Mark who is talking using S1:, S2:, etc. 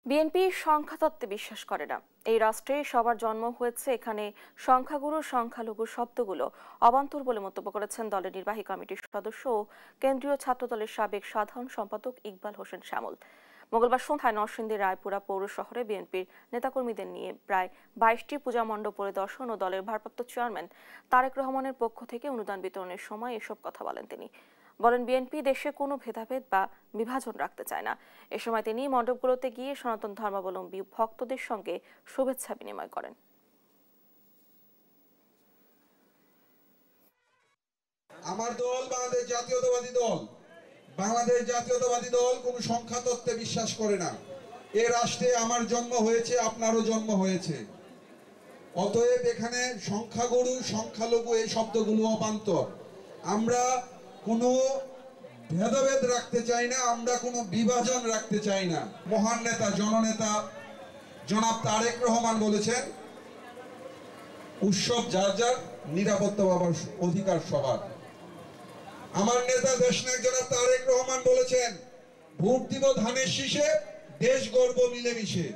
S1: BNP সংখ্যাতত্ত্বে বিশ্বাস করে না। এই রাষ্ট্রে সবার জন্ম হয়েছে, এখানে সংখ্যাগুরু সংখ্যালঘু শব্দগুলো অবান্তর বলে মন্তব্য করেছেন দলের নির্বাহী কমিটির সদস্য ও কেন্দ্রীয় ছাত্রদলের সাবেক সাধারণ সম্পাদক ইকবাল হোসেন শ্যামল। মঙ্গলবার সন্ধ্যায় নরসিংদীর রায়পুরা পৌর শহরে বিএনপির নেতাকর্মীদের নিয়ে প্রায় 22টি পূজা মণ্ডপ পরিদর্শন ও দলের ভারপ্রাপ্ত চেয়ারম্যান তারেক রহমানের পক্ষ থেকে অনুদান বিতরণের সময় এসব কথা বলেন তিনি। বলেন, বিএনপি দেশে কোনো ভেদাভেদ বা বিভাজন রাখতে চায় না। এ সময় তিনি মণ্ডপগুলোতে গিয়ে সনাতন ধর্মাবলম্বী ভক্তদের সঙ্গে শুভেচ্ছা বিনিময় করেন।
S2: আমার দল বাংলাদেশ জাতীয়তাবাদী দল কোনো সংখ্যা তত্ত্বে বিশ্বাস করে না। এ রাষ্ট্রে আমার জন্ম হয়েছে, আপনারও জন্ম হয়েছে। অতএব এখানে সংখ্যাগুরু সংখ্যালঘু এই শব্দগুলো অবান্তর। আমরা কোনো ভেদাভেদ রাখতে চাই না, আমরা কোনো বিভাজন রাখতে চাই না। মহান নেতা জননেতা জনাব তারেক রহমান বলেছেন, উৎসব যার যার, নিরাপত্তা পাবার অধিকার সবার। আমার নেতা দেশনায়ক জনাব তারেক রহমান বলেছেন, ভোট দিব ধানের শীষে, দেশ গর্ব মিলেমিশে।